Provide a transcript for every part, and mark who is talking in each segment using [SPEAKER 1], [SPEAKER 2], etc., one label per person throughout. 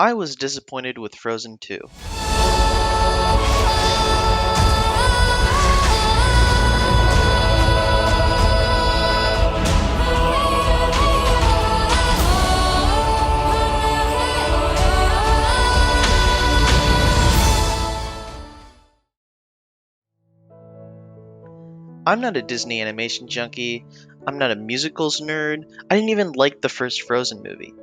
[SPEAKER 1] I was disappointed with Frozen 2. I'm not a Disney animation junkie, I'm not a musicals nerd, I didn't even like the first Frozen movie.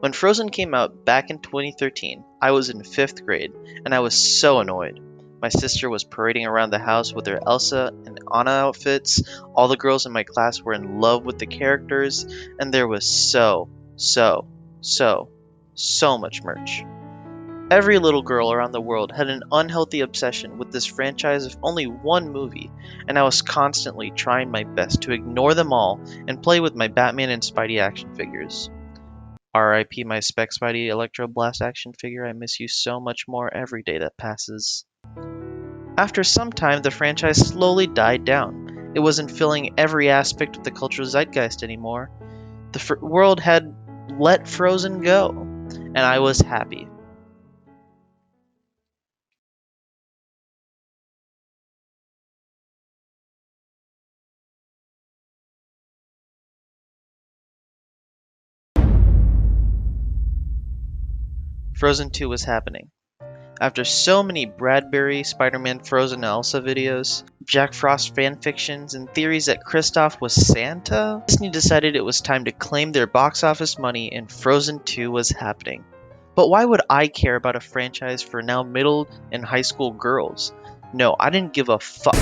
[SPEAKER 1] When Frozen came out back in 2013, I was in 5th grade, and I was so annoyed. My sister was parading around the house with her Elsa and Anna outfits, all the girls in my class were in love with the characters, and there was so much merch. Every little girl around the world had an unhealthy obsession with this franchise of only one movie, and I was constantly trying my best to ignore them all and play with my Batman and Spidey action figures. RIP my Spec Spidey Electro Blast action figure, I miss you so much more every day that passes. After some time, the franchise slowly died down. It wasn't filling every aspect of the cultural zeitgeist anymore. The world had let Frozen go, and I was happy. Frozen 2 was happening. After so many Bradbury, Spider-Man Frozen Elsa videos, Jack Frost fanfictions, and theories that Kristoff was Santa, Disney decided it was time to claim their box office money and Frozen 2 was happening. But why would I care about a franchise for now middle and high school girls? No, I didn't give a fuck.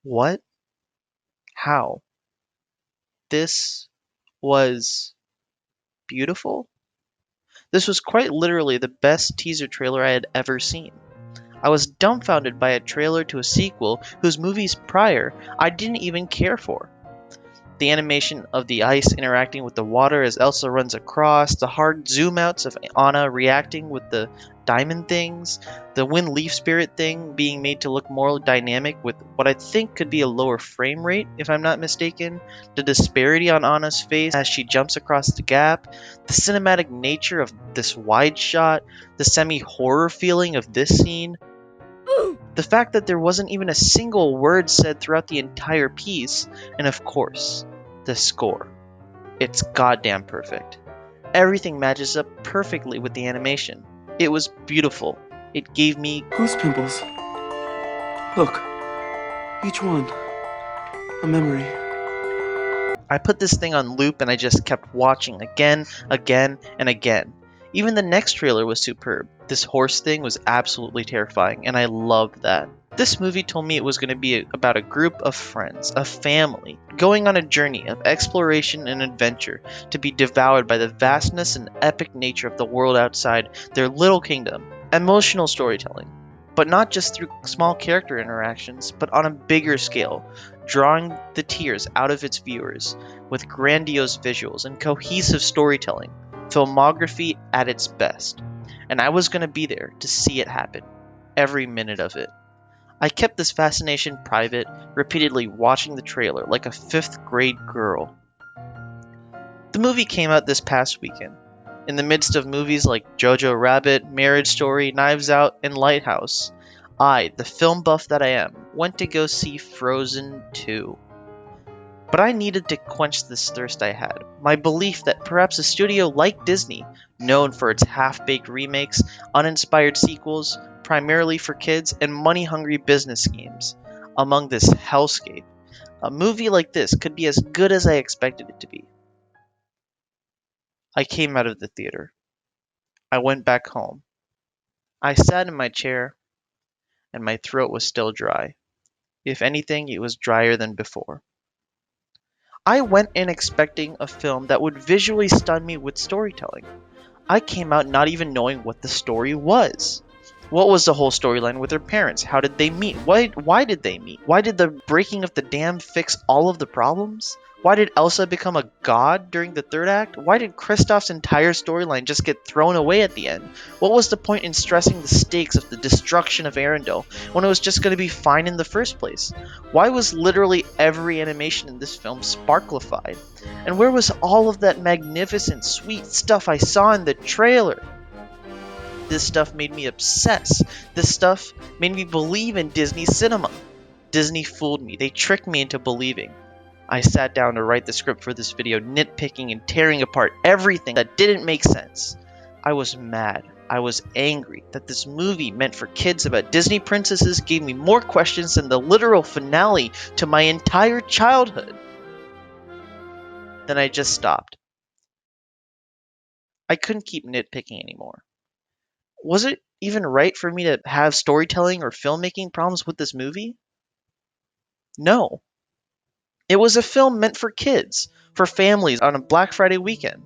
[SPEAKER 1] What? How? This was beautiful? This was quite literally the best teaser trailer I had ever seen. I was dumbfounded by a trailer to a sequel whose movies prior I didn't even care for. The animation of the ice interacting with the water as Elsa runs across, the hard zoom outs of Anna reacting with the diamond things, the wind leaf spirit thing being made to look more dynamic with what I think could be a lower frame rate, if I'm not mistaken, the disparity on Anna's face as she jumps across the gap, the cinematic nature of this wide shot, the semi horror feeling of this scene, the fact that there wasn't even a single word said throughout the entire piece, and of course, the score. It's goddamn perfect. Everything matches up perfectly with the animation. It was beautiful. It gave me
[SPEAKER 2] Goose pimples. Look, each one, a memory.
[SPEAKER 1] I put this thing on loop and I just kept watching again, and again. Even the next trailer was superb. This horse thing was absolutely terrifying, and I loved that. This movie told me it was going to be about a group of friends, a family, going on a journey of exploration and adventure to be devoured by the vastness and epic nature of the world outside their little kingdom. Emotional storytelling, but not just through small character interactions, but on a bigger scale, drawing the tears out of its viewers with grandiose visuals and cohesive storytelling, filmography at its best. And I was going to be there to see it happen, every minute of it. I kept this fascination private, repeatedly watching the trailer like a 5th grade girl. The movie came out this past weekend. In the midst of movies like Jojo Rabbit, Marriage Story, Knives Out, and Lighthouse, I, the film buff that I am, went to go see Frozen 2. But I needed to quench this thirst I had, my belief that perhaps a studio like Disney, known for its half-baked remakes, uninspired sequels, primarily for kids, and money-hungry business schemes, among this hellscape, a movie like this could be as good as I expected it to be. I came out of the theater. I went back home. I sat in my chair, and my throat was still dry. If anything, it was drier than before. I went in expecting a film that would visually stun me with storytelling. I came out not even knowing what the story was. What was the whole storyline with their parents? How did they meet? Why did they meet? Why did the breaking of the dam fix all of the problems? Why did Elsa become a god during the third act? Why did Kristoff's entire storyline just get thrown away at the end? What was the point in stressing the stakes of the destruction of Arendelle when it was just going to be fine in the first place? Why was literally every animation in this film sparklified? And where was all of that magnificent, sweet stuff I saw in the trailer? This stuff made me obsess. This stuff made me believe in Disney cinema. Disney fooled me. They tricked me into believing. I sat down to write the script for this video, nitpicking and tearing apart everything that didn't make sense. I was mad. I was angry that this movie meant for kids about Disney princesses gave me more questions than the literal finale to my entire childhood. Then I just stopped. I couldn't keep nitpicking anymore. Was it even right for me to have storytelling or filmmaking problems with this movie? No. It was a film meant for kids, for families on a Black Friday weekend.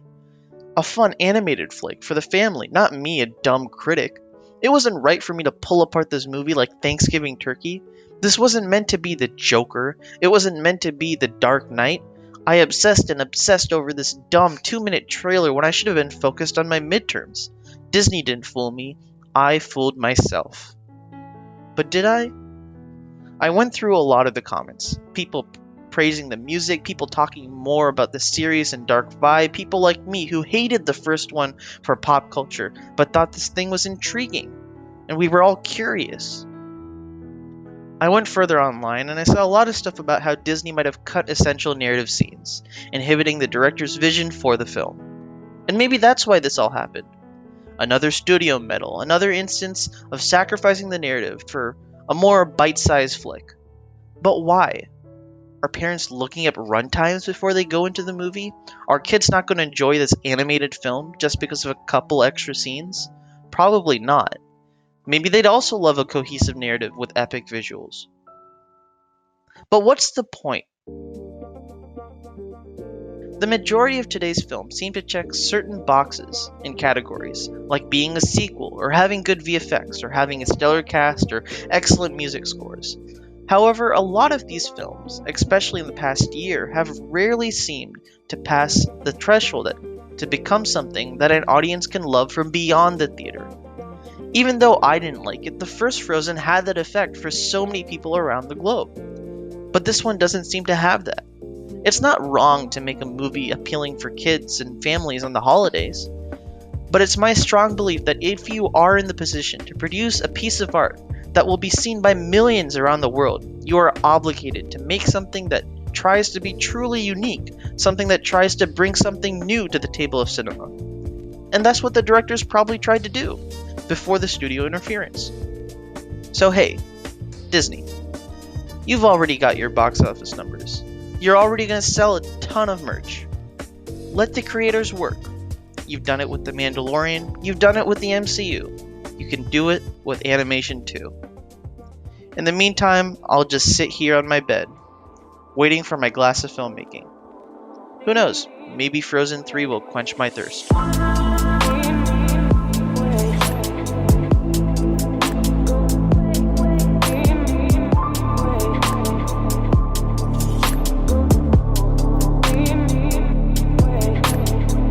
[SPEAKER 1] A fun animated flick for the family, not me, a dumb critic. It wasn't right for me to pull apart this movie like Thanksgiving turkey. This wasn't meant to be the Joker. It wasn't meant to be the Dark Knight. I obsessed over this dumb 2-minute trailer when I should have been focused on my midterms. Disney didn't fool me. I fooled myself. But did I? I went through a lot of the comments. People praising the music, people talking more about the serious and dark vibe, people like me who hated the first one for pop culture, but thought this thing was intriguing, and we were all curious. I went further online and I saw a lot of stuff about how Disney might have cut essential narrative scenes, inhibiting the director's vision for the film. And maybe that's why this all happened. Another studio meddle, another instance of sacrificing the narrative for a more bite-sized flick. But why? Are parents looking up runtimes before they go into the movie? Are kids not going to enjoy this animated film just because of a couple extra scenes? Probably not. Maybe they'd also love a cohesive narrative with epic visuals. But what's the point? The majority of today's films seem to check certain boxes in categories, like being a sequel, or having good VFX, or having a stellar cast, or excellent music scores. However, a lot of these films, especially in the past year, have rarely seemed to pass the threshold to become something that an audience can love from beyond the theater. Even though I didn't like it, the first Frozen had that effect for so many people around the globe. But this one doesn't seem to have that. It's not wrong to make a movie appealing for kids and families on the holidays, but it's my strong belief that if you are in the position to produce a piece of art that will be seen by millions around the world, you are obligated to make something that tries to be truly unique, something that tries to bring something new to the table of cinema. And that's what the directors probably tried to do before the studio interference. So hey, Disney, you've already got your box office numbers. You're already going to sell a ton of merch. Let the creators work. You've done it with The Mandalorian. You've done it with the MCU. You can do it with animation too. In the meantime, I'll just sit here on my bed, waiting for my glass of filmmaking. Who knows, maybe Frozen 3 will quench my thirst.